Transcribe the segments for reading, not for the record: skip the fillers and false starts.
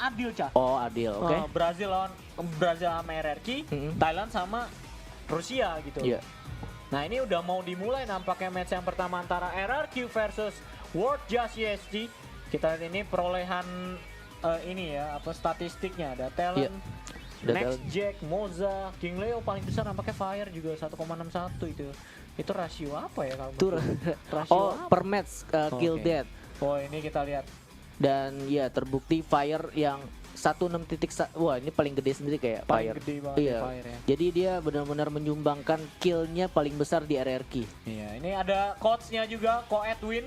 adil, Cah. Oh, adil, oke. Brazil sama RRQ, Thailand sama Rusia gitu. Iya. Nah, ini udah mau dimulai nampaknya match yang pertama antara RRQ versus World Just ESG. Kita lihat ini perolehan ini ya, statistiknya ada talent. Next Jack, Moza, King Leo paling besar nampaknya Fire juga 1,61 itu. Itu rasio apa ya kalau rasio per match kill death. Oh, ini kita lihat. Dan ya terbukti Fire yang 16.1. Wah, ini paling gede sendiri kayak paling Fire. Gede banget iya. Fire ya. Jadi dia benar-benar menyumbangkan killnya paling besar di RRQ. Iya, ini ada coachnya juga, Ko Edwin.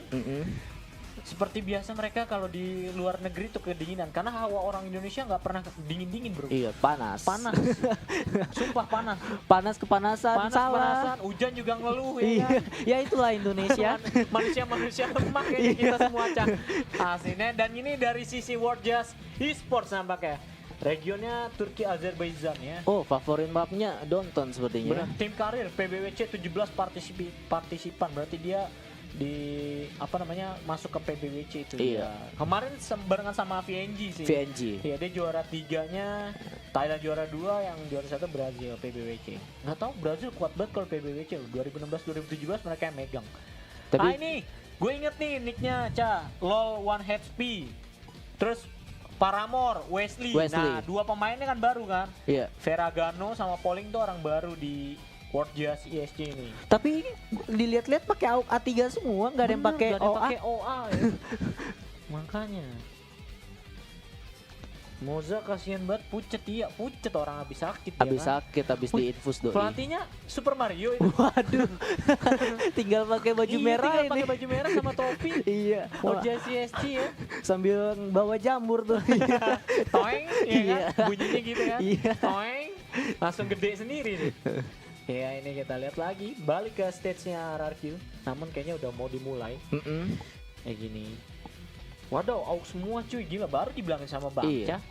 Seperti biasa mereka kalau di luar negeri tuh kedinginan karena hawa orang Indonesia nggak pernah dingin-dingin, bro. Iya, panas. Sumpah panas. Kepanasan, salah. Hujan juga ngeluh ya. Iya, ya itulah Indonesia. Manusia lemah kayaknya kita semua, Cah. Aslinya. Dan ini dari sisi World Just Esports nampaknya. Regionnya Turki Azerbaijan ya. Oh, favorit mapnya Donton sepertinya. Benar. Tim karir PBWC 17 partisipan, berarti dia masuk ke PBWC itu. Iya. Ya. Kemarin barengan sama VNG sih. Iya, dia juara 3-nya, Thailand juara 2, yang juara 1 Brazil PBWC. Nggak tahu Brazil kuat banget kalau PBWC. 2016 2017 mereka yang megang. Tapi ini gue inget nih nicknya, Ca. LOL 1HP. Terus Paramore, Wesley. Nah, dua pemainnya kan baru kan? Iya. Ferragamo sama Poling tuh orang baru di World Just ESG ini. Tapi dilihat-lihat pakai AUG A3 semua, nggak ada yang pakai OA ya. Makanya. Moza kasihan banget, pucet orang habis sakit habis diinfus doi. Pelatihnya Super Mario itu. Waduh. Tinggal pakai baju merah ini. Pakai baju merah sama topi. Iya. World Just ESG ya. Sambil bawa jamur tuh. Toeng, ya kan? Bunyinya gitu kan. Iya. Toeng. Langsung gede sendiri nih. Ya, ini kita lihat lagi, balik ke stage-nya RRQ. Namun kayaknya udah mau dimulai. Kayak gini. Waduh, AUG semua cuy, gila, baru dibilangin sama Bang Ca.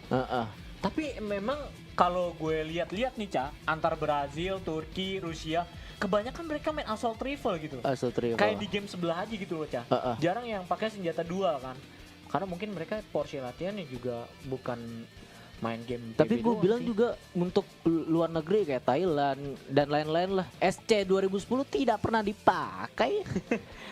Tapi memang kalau gue lihat-lihat nih, Ca, antar Brazil, Turki, Rusia, kebanyakan mereka main assault rifle gitu. Assault rifle. Kayak di game sebelah aja gitu loh, Ca. Jarang yang pakai senjata dual kan. Karena mungkin mereka porsi latihannya juga bukan main game. Tapi gue bilang juga untuk luar negeri kayak Thailand dan lain-lain lah, SC 2010 tidak pernah dipakai.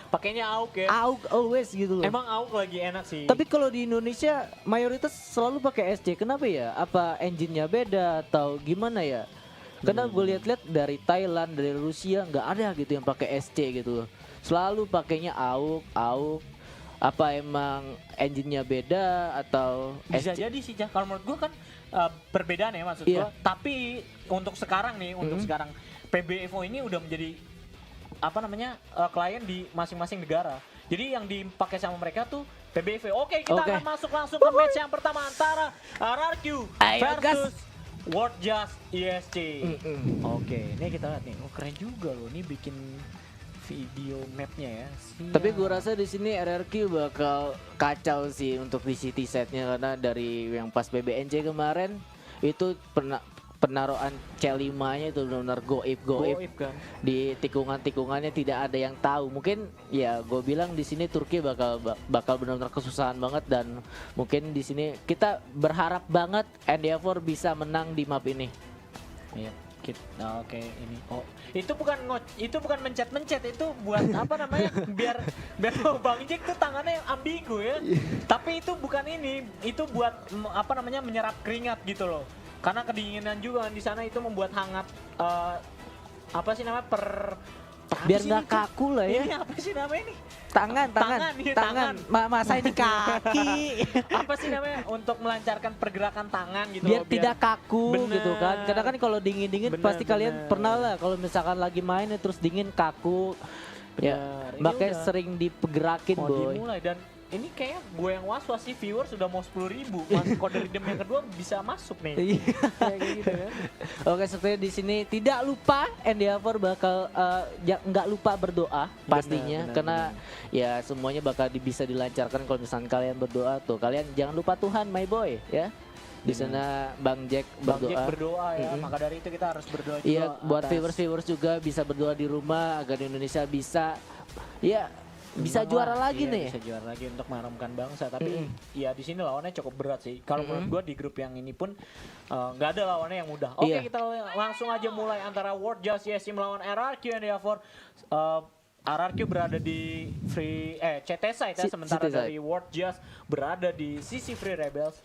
Pakainya AUG ya. AUG always gitu loh. Emang AUG lagi enak sih. Tapi kalau di Indonesia mayoritas selalu pakai SC. Kenapa ya? Apa engine-nya beda atau gimana ya? Karena gue lihat-lihat dari Thailand, dari Rusia nggak ada gitu yang pakai SC gitu loh. Selalu pakainya AUG. Apa emang engine-nya beda atau bisa jadi sih, Cah. Kalau menurut gue kan perbedaan ya maksud gue. Tapi untuk sekarang nih, sekarang PBFO ini udah menjadi klien di masing-masing negara. Jadi yang dipakai sama mereka tuh PBV. Oke, kita akan masuk langsung ke match yang pertama antara RRQ versus World Just ESG. Oke, ini kita lihat nih. Oh, keren juga loh. Ini bikin video mapnya ya. Tapi gue rasa di sini RRQ bakal kacau sih untuk di city setnya, karena dari yang pas BBNJ kemarin itu penaruhan C5-nya itu benar-benar goib kan. Di tikungannya tidak ada yang tahu. Mungkin ya gue bilang di sini Turki bakal benar-benar kesusahan banget, dan mungkin di sini kita berharap banget Endeavor bisa menang di map ini. Iya. Oke, ini. Oh, itu bukan mencet-mencet, itu buat apa namanya? biar Bang Jack tuh tangannya yang ambigu ya. Tapi itu bukan ini, itu buat menyerap keringat gitu loh. Karena kedinginan juga di sana itu membuat hangat biar nggak kaku lah ya. Ini apa sih namanya nih? Tangan. Masa ini kaki. Apa sih namanya? Untuk melancarkan pergerakan tangan gitu. Biar tidak kaku gitu kan. Karena kan kalau dingin pasti kalian pernah lah kalau misalkan lagi main terus dingin kaku. Ya, makanya sering dipegerakin, boy. Dimulai, dan ini kayaknya gue yang was-was sih, viewers sudah mau 10.000. Kode redeem yang kedua bisa masuk nih. Kayak gitu ya. Oke, seperti di sini tidak lupa Endeavor bakal nggak lupa berdoa pastinya, karena ya semuanya bakal bisa dilancarkan kalau misalnya kalian berdoa tuh. Kalian jangan lupa Tuhan, my boy, ya. Di sana Bang Jack berdoa ya. Maka dari itu kita harus berdoa juga. Iya, buat viewers juga bisa berdoa di rumah agar Indonesia bisa bisa Menang juara lah. lagi Iya, nih. Bisa juara lagi untuk mengharumkan bangsa. Tapi ya di sini lawannya cukup berat sih. Kalau menurut gua di grup yang ini pun nggak ada lawannya yang mudah. Oke, Iya. kita langsung aja mulai antara World Just CSC melawan RRQ and Davor. RRQ berada di CT side ya, sementara CT side. dari World Just berada di sisi Free Rebels.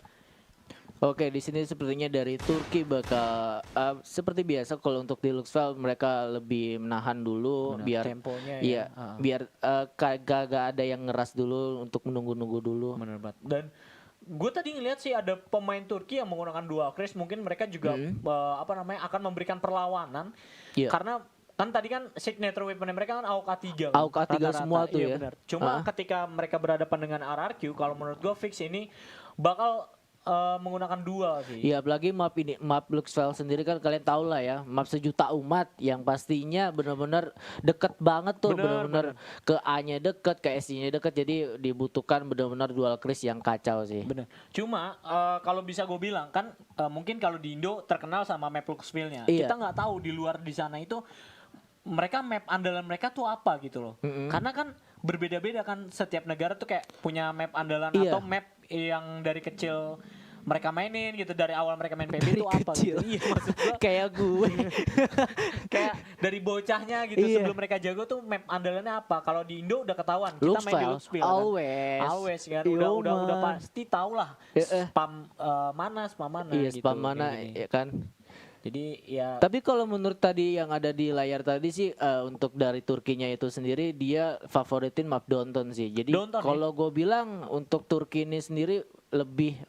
Oke, di sini sepertinya dari Turki bakal seperti biasa kalau untuk di Luxfeld mereka lebih menahan dulu Benar, biar temponya ya. iya, biar kagak ada yang ngeras dulu untuk menunggu-nunggu dulu. Bener banget. Dan gue tadi ngeliat sih ada pemain Turki yang menggunakan dual crash, mungkin mereka juga akan memberikan perlawanan. Iya. Karena kan tadi kan signature weapon mereka kan AUK 3 kan, AUK 3 rata-rata. semua tuh Iya, ya. benar. Cuma ketika mereka berhadapan dengan RRQ, kalau menurut gue fix ini bakal menggunakan dual sih. Iya, apalagi map Luxfeld sendiri kan kalian tahu lah ya, map sejuta umat yang pastinya benar-benar deket banget tuh, benar-benar ke A-nya deket, ke S-nya deket, jadi dibutuhkan benar-benar dual crash yang kacau sih. Bener. Cuma kalau bisa gue bilang kan mungkin kalau di Indo terkenal sama map Luxville-nya. Iya. Kita nggak tahu di luar di sana itu mereka map andalan mereka tuh apa gitu loh. Karena kan berbeda-beda kan, setiap negara tuh kayak punya map andalan Iya. atau map yang dari kecil mereka mainin gitu, dari awal mereka main PB Dari itu apa kecil. gitu. Iya, maksud gua Kayak gue. kayak dari bocahnya gitu Iya. sebelum mereka jago tuh map andalannya apa. Kalau di Indo udah ketahuan, kita main di Luxfeld, Luxville kan. always. Always kan, Iya, udah man. pasti tahu lah spam mana Iya, gitu, spam mana kayak gini. ya kan. Jadi ya Tapi kalau menurut tadi yang ada di layar tadi sih untuk dari Turkinya itu sendiri dia favoritin map Downton sih. Jadi Downton, kalau gue bilang untuk Turki ini sendiri lebih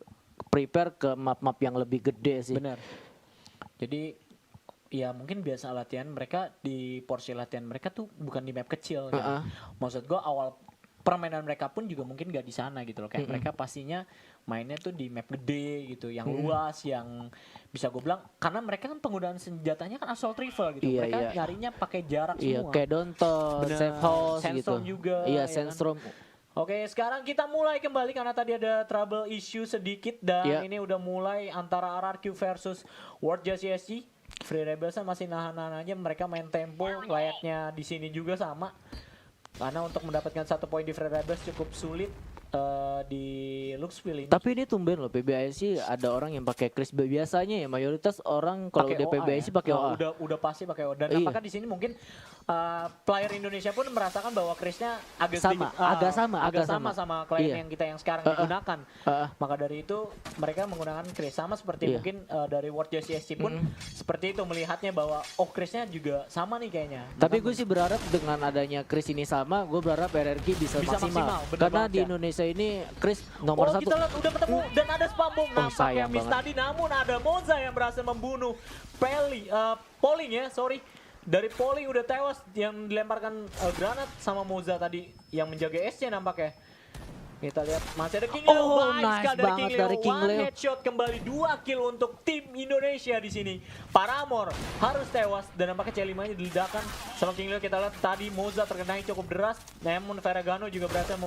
prepare ke map-map yang lebih gede sih. benar. Jadi ya mungkin biasa latihan mereka di porsi latihan mereka tuh bukan di map kecil kan. Maksud gua awal permainan mereka pun juga mungkin gak di sana gitu loh. Kayak mereka pastinya mainnya tuh di map gede gitu, yang luas, yang bisa gue bilang karena mereka kan penggunaan senjatanya kan assault rifle gitu. Iya, Mereka iya. nyarinya pakai jarak Iya, semua. kayak Downton, Bener. Safe House gitu. Sandstorm juga, Iya, ya kan? Sandstorm. Oke, sekarang kita mulai kembali karena tadi ada trouble issue sedikit dan Iya. ini udah mulai antara RRQ versus World JCSG. Free Rebels masih nahan-nahan aja, mereka main tempo layaknya di sini juga sama. Karena untuk mendapatkan 1 poin di Free Rebels cukup sulit di Luxville ini. Tapi ini tumben loh PBIC ada orang yang pakai Chris. Biasanya ya mayoritas orang kalau Pakai udah OA PBIC ya? pakai Oh, OA. udah pasti pakai OA. Dan Iya. apakah di sini mungkin player Indonesia pun merasakan bahwa Chrisnya agak Sama, agak sama. sama klien Iya. yang kita yang sekarang digunakan. Heeh. Maka dari itu mereka menggunakan Chris sama seperti Iya. mungkin dari World JCSC pun seperti itu melihatnya bahwa Chrisnya juga sama nih kayaknya. Tapi gue sih berharap dengan adanya Chris ini sama, gue berharap RRQ bisa maksimal. bener Karena banget di ya. Indonesia ini Chris nomor satu. Kita lihat udah ketemu dan ada spam bomb nampaknya sayang miss banget. tadi, namun ada Moza yang berhasil membunuh Polling ya, sorry. Dari Polling udah tewas yang dilemparkan granat sama Moza tadi yang menjaga S-nya nampaknya. Kita lihat masih ada King Leo. Oh, Baik nice sekali banget dari King One Leo. headshot kembali 2 kill untuk tim Indonesia di sini. Paramore harus tewas dan nampaknya C5-nya diledakkan sama King Leo. Kita lihat tadi Moza terkena cukup deras, namun Ferragamo juga berhasil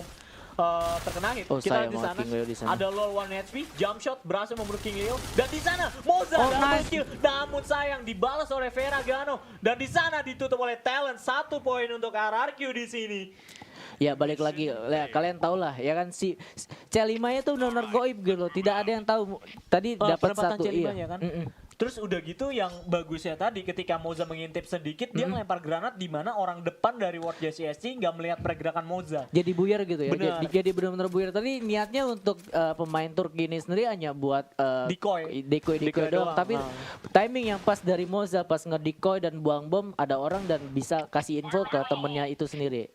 terkena hit. Oh, Kita lihat sayang di banget sana, King Leo di sana. ada LoL 1 HP, jump shot berhasil membunuh King Leo, dan di sana Moza Oh, double nice. kill, namun sayang dibalas oleh Ferragamo, dan di sana ditutup oleh Talent. 1 poin untuk RRQ di sini. Ya balik lagi, kalian tahu lah ya kan si C5-nya tuh benar-benar goib gitu loh. Tidak ada yang tahu. Tadi dapat Penempatan satu C5 iya. ya kan. Terus udah gitu yang bagusnya tadi ketika Moza mengintip sedikit dia ngelempar granat di mana orang depan dari World JCSC nggak melihat pergerakan Moza. Jadi buyar gitu ya. Benar. Jadi benar-benar buyar. Tadi niatnya untuk pemain Turki ini sendiri hanya buat Decoy decoy doang. doang. Tapi timing yang pas dari Moza pas ngedecoy dan buang bom ada orang dan bisa kasih info ke temennya itu sendiri.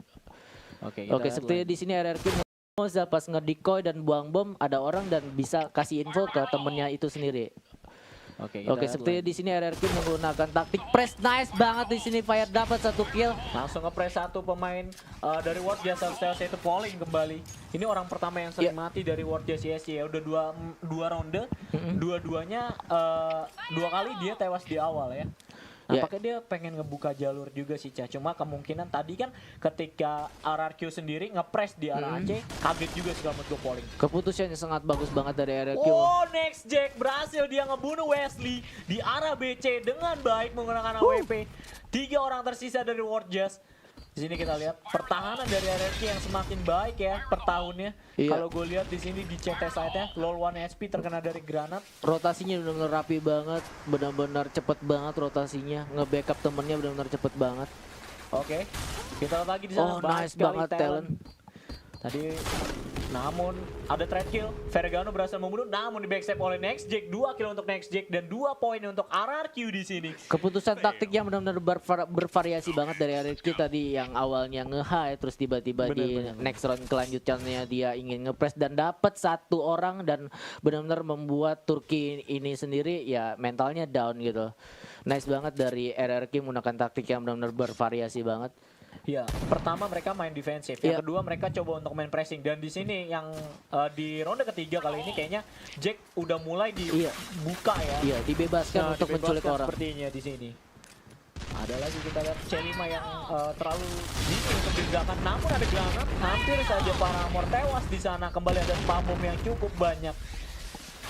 Oke, seperti di sini RRQ Moza pas ngedecoy dan buang bom ada orang dan bisa kasih info ke temennya itu sendiri. Oke, seperti di sini RRQ menggunakan taktik press, nice banget di sini Fire dapat 1 kill. langsung nge-press 1 pemain dari World JCSC itu Polling kembali. Ini orang pertama yang sering mati dari World JCSC ya. Udah dua ronde, dua-duanya 2 kali dia tewas di awal ya. Nampaknya dia pengen ngebuka jalur juga sih Cah. Cuma kemungkinan tadi kan ketika RRQ sendiri nge-press di arah Aceh, kaget juga sih kalau menurut gue Polling. Keputusannya sangat bagus banget dari RRQ. Oh, next Jack berhasil dia ngebunuh Wesley di arah BC dengan baik menggunakan AWP. 3 orang tersisa dari World Just. Di sini kita lihat pertahanan dari RRQ yang semakin baik ya per tahunnya. Iya. Kalau gue lihat di sini di CT side-nya, LoL 1 HP terkena dari granat. Rotasinya benar-benar rapi banget, benar-benar cepet banget rotasinya, nge-backup temennya benar-benar cepet banget. Oke, kita lihat lagi di sana. Oh, banyak nice sekali banget talent. Tadi, namun ada trade kill. Vergano berhasil membunuh, namun di backstep oleh Nextjack. 2 kill untuk Nextjack dan 2 poin untuk RRQ di sini. Keputusan taktik yang benar-benar bervariasi banget dari RRQ tadi, yang awalnya nge-high terus tiba-tiba di next round kelanjutannya dia ingin nge-press dan dapat 1 orang dan benar-benar membuat Turki ini sendiri ya mentalnya down gitu. Nice banget dari RRQ menggunakan taktik yang benar-benar bervariasi banget. Ya, pertama mereka main defensif, yang kedua mereka coba untuk main pressing, dan di sini yang di ronde ketiga kali ini kayaknya Jack udah mulai dibuka ya. Iya, dibebaskan untuk menculik orang. Sepertinya di sini. Ada lagi kita lihat C5 yang terlalu dini untuk digerakkan, namun ada granat, hampir saja Paramore tewas di sana. Kembali ada spam bom yang cukup banyak.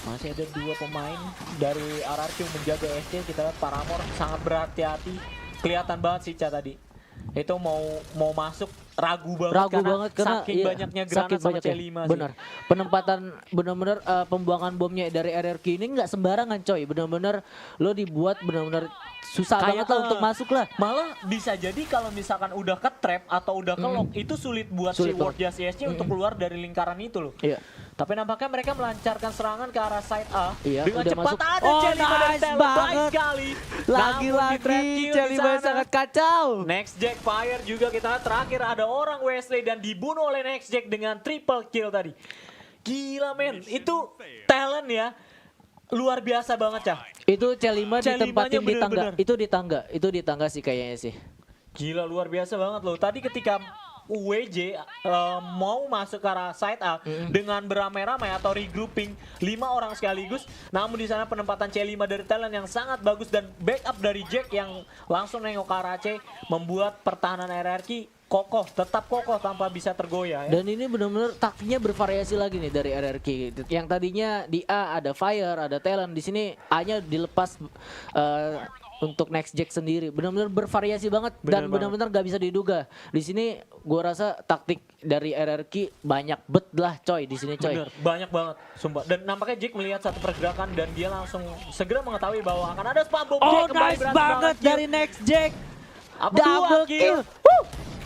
Masih ada 2 pemain dari RRQ menjaga SC. Kita lihat Paramore sangat berhati-hati. Kelihatan banget sih Ca tadi. Itu mau masuk ragu banget karena saking banyaknya granat sama C5 sih. Bener. Penempatan bener-bener pembuangan bomnya dari RRQ ini nggak sembarangan coy. Bener-bener lo dibuat bener-bener susah banget lah untuk masuk lah. Malah bisa jadi kalau misalkan udah ke trap atau udah ke lock itu sulit buat si World Just CSC untuk keluar dari lingkaran itu loh. Iya. Tapi nampaknya mereka melancarkan serangan ke arah side A. Iya, dengan cepat masuk. ada C5 dan Talent baik sekali. Lagi-lagi C5 sangat kacau. Nextjack fire juga kita lihat, terakhir ada orang Wesley dan dibunuh oleh Nextjack dengan triple kill tadi. Gila men, itu talent ya. Luar biasa banget Cah. Itu C5 ditempatin di tangga. Bener-bener. Itu di tangga sih kayaknya sih. Gila luar biasa banget loh. Tadi ketika UWJ mau masuk ke arah side A dengan beramai-ramai atau regrouping 5 orang sekaligus, namun di sana penempatan C5 dari Talent yang sangat bagus dan backup dari Jack yang langsung nengok ke arah C membuat pertahanan RRQ kokoh, tetap kokoh tanpa bisa tergoyah ya. Dan ini benar-benar taktiknya bervariasi lagi nih dari RRQ. Yang tadinya di A ada Fire, ada Talent, di sini A-nya dilepas untuk Nextjack sendiri. Benar-benar bervariasi banget dan benar-benar gak bisa diduga. Di sini gua rasa taktik dari RRQ banyak bet lah coy di sini coy. Bener, banyak banget sumpah. Dan nampaknya Jack melihat satu pergerakan dan dia langsung segera mengetahui bahwa akan ada spam bomb. Oh nice banget dari Nextjack. Double kill.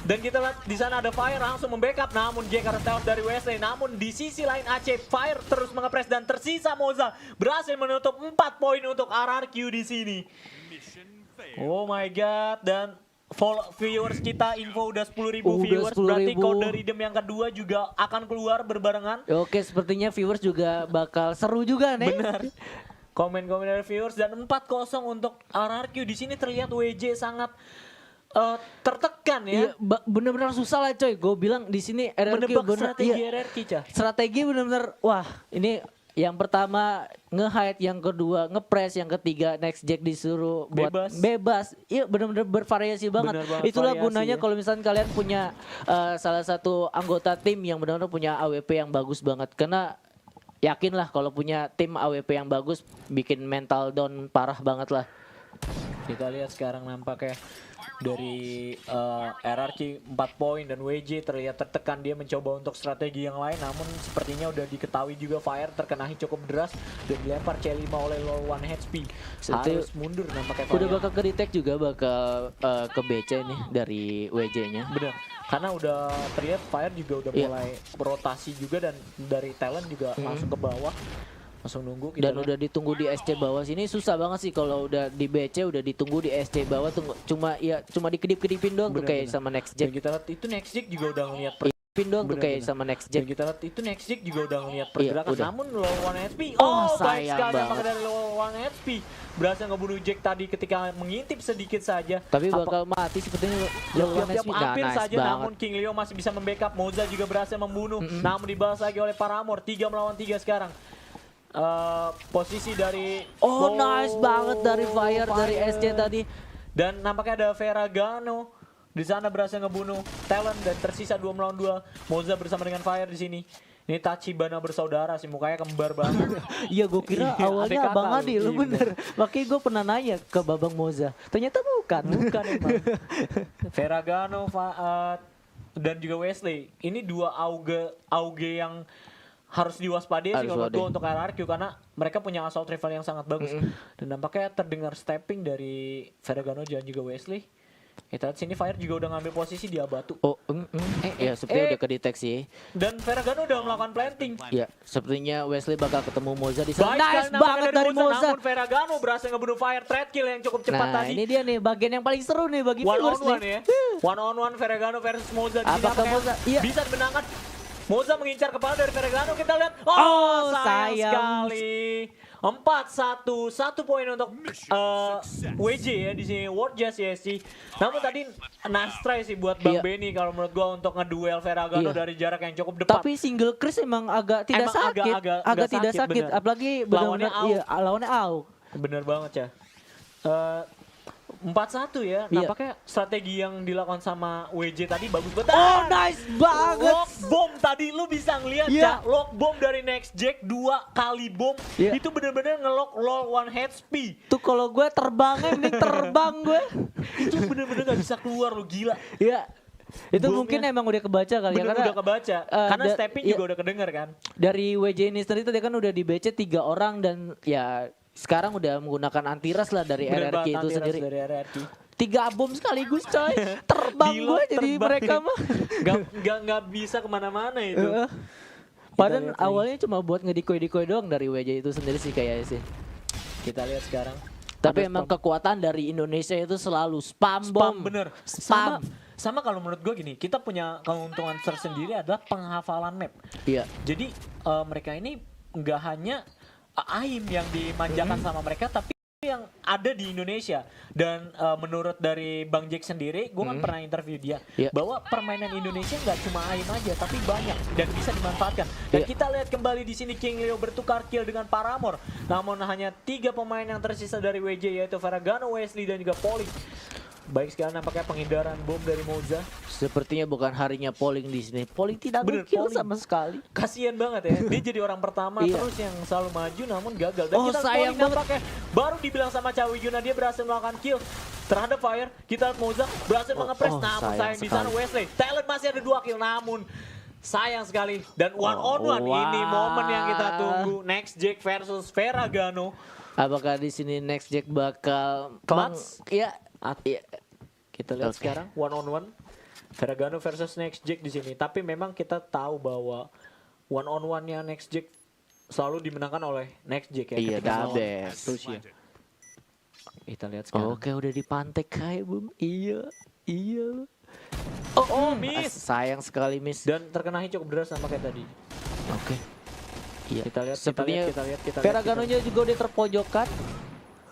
Dan kita lihat di sana ada Fire langsung membackup, namun Jack harus tewas dari Wesley. Namun di sisi lain AC Fire terus mengepres dan tersisa Moza berhasil menutup 4 poin untuk RRQ di sini. Oh my god, dan viewers kita info udah 10.000 viewers, berarti kode redeem yang kedua juga akan keluar berbarengan. Oke, sepertinya viewers juga bakal seru juga nih. Benar. Komen-komen dari viewers dan 4-0 untuk RRQ. Di sini terlihat WJ sangat tertekan ya. Iya, bener-bener susah lah coy. Gue bilang di sini RRQ strategi RRQ Cah. Strategi bener-bener wah, ini yang pertama nge-hide, yang kedua nge-press, yang ketiga Nextjack disuruh buat bebas. Iya benar-benar bervariasi banget. Itulah gunanya ya. Kalau misalnya kalian punya salah satu anggota tim yang benar-benar punya AWP yang bagus banget. Karena yakin lah kalau punya tim AWP yang bagus bikin mental down parah banget lah. Kita lihat sekarang nampaknya dari RRQ 4 poin dan WJ terlihat tertekan, dia mencoba untuk strategi yang lain, namun sepertinya udah diketahui juga Fire terkena hit cukup deras dan dilempar C5 oleh low 1 HP. Harus mundur nampaknya Fire. Udah bakal ke retake juga, bakal ke BC nih dari WJ-nya. Bener, karena udah terlihat Fire juga udah mulai berotasi juga dan dari Talent juga langsung ke bawah. Langsung nunggu kita dan udah ditunggu di SC bawah sini. Susah banget sih kalau udah di BC udah ditunggu di SC bawah, cuma dikedip-kedipin doang tuh kayak sama Nextjack. Kita lihat itu Nextjack juga udah ngeliat pin doang tuh kayak sama Nextjack. Kita lihat itu Nextjack juga udah ngeliat pergerakan, namun low 1 HP. Baik sekali nampaknya dari low 1 HP berhasil ngebunuh Jack tadi ketika mengintip sedikit saja. Tapi bakal mati sepertinya low 1 HP. Hampir saja, namun King Leo masih bisa membackup. Moza juga berhasil membunuh, namun dibalas lagi oleh Paramore. 3 melawan 3 sekarang. Posisi dari nice banget dari Fire dari SC tadi. Dan nampaknya ada Vergano di sana berhasil ngebunuh Talent dan tersisa 2 melawan 2. Moza bersama dengan Fire di sini. Ini Tachibana bersaudara sih, mukanya kembar banget. Iya, gue kira Iya, awalnya adik Abang kakak Adi, lu. lu Iya, bener. Makanya gue pernah nanya ke Babang Moza, ternyata bukan. Bukan emang. Ferragamo dan juga Wesley. Ini dua auge yang harus diwaspadai sih Harus kalau menurut waspadai. gua untuk RRQ karena mereka punya assault rifle yang sangat bagus. Dan nampaknya terdengar stepping dari Ferragamo dan juga Wesley. Kita lihat sini Fire juga udah ngambil posisi di Abatu. Oh, ya sepertinya udah kedeteksi. Dan Ferragamo udah melakukan planting. Ya, sepertinya Wesley bakal ketemu Moza di sana. Baik Nice sekali nampaknya banget dari Moza. Namun Ferragamo berhasil ngebunuh Fire, trade kill yang cukup cepat Nah, tadi. ini dia nih bagian yang paling seru nih bagi One viewers on one nih. ya. One on one Ferragamo versus Moza. Di sini Apakah apakah Moza? Iya. bisa dimenangkan? Moza mengincar kepala dari Ferragamo, kita lihat. Oh, sayang sayang. sekali. 4-1, 1 poin untuk WJ ya di sini World Jazz CSC. Namun tadi nice try sih buat Bang Iya. Benny kalau menurut gua untuk ngeduel Ferragamo Iya. dari jarak yang cukup dekat. Tapi single Chris emang agak tidak Emang sakit, agak tidak sakit, sakit, bener. apalagi Lawannya benar-benar iya, lawannya AUG. Bener banget ya. 4-1 ya. Iya. Nampaknya strategi yang dilakukan sama WJ tadi bagus banget. Oh, nice banget. Lock bomb tadi lu bisa ngeliat Iya. Cak. Lock bomb dari Next Jack 2 kali bom. Iya. Itu bener-bener ngelock LOL one HP. Tuh kalau gue terbangnya mending terbang gue. Itu bener-bener gak bisa keluar lu, gila. Iya. Itu Bomnya mungkin emang udah kebaca kali ya Bener karena udah kebaca. Karena stepping iya, juga udah kedenger kan. dari WJ ini sendiri tadi kan udah di BC 3 orang dan ya sekarang udah menggunakan antiras lah dari Bener RRQ banget, itu antiras sendiri. dari RRQ. 3 bom sekaligus coy. Terbang Gila, gue jadi terbang. mereka mah. Gak bisa kemana-mana itu. Padahal lihat lagi. awalnya cuma buat ngedikoy-dikoy doang dari WJ itu sendiri sih kayaknya sih. Kita lihat sekarang. Tapi Ada emang spam. kekuatan dari Indonesia itu selalu spam bom. Bener. Spam. Sama kalau menurut gue gini, kita punya keuntungan tersendiri adalah penghafalan map. Iya. Jadi mereka ini nggak hanya AIM yang dimanjakan sama mereka, tapi yang ada di Indonesia. Dan menurut dari Bang Jack sendiri, gue kan pernah interview dia, Iya. bahwa permainan Indonesia nggak cuma AIM aja, tapi banyak dan bisa dimanfaatkan. Dan Iya. kita lihat kembali di sini King Leo bertukar kill dengan Paramore. Namun hanya 3 pemain yang tersisa dari WJ yaitu Ferragamo, Wesley dan juga Polling. Baik sekali nampaknya penghindaran bom dari Moza. Sepertinya bukan harinya Polling di sini. Polling tidak Bener, kill Polling. sama sekali. Kasian banget ya, dia jadi orang pertama Iya. terus yang selalu maju namun gagal. Dan Oh, kita sayang Polling nampaknya baru dibilang sama Cawi Juna dia berhasil melakukan kill terhadap Fire. Kita lihat Moza berhasil mengepres, namun sayang sayang di sana sekali. Wesley. Talent masih ada 2 kill namun sayang sekali. Dan one on one wah. ini momen yang kita tunggu. Next Jack versus Ferragamo. Apakah di sini Next Jack bakal Clutch? Iya. Iya. Kita lihat Oke. sekarang one on one Ferragamo versus Next Jack di sini. Tapi memang kita tahu bahwa one on one-nya Next Jack selalu dimenangkan oleh Next Jack ya. Iya, ketika the melawan best. Rusia. Kita lihat sekarang. Oke, udah dipantek kayak Bum. Iya. Iya. Oh, miss. Sayang sekali miss. Dan terkena hit cukup deras sama kayak tadi. Oke. Iya. Kita lihat, Sepertinya kita lihat. Ferragamo-nya juga udah terpojokkan.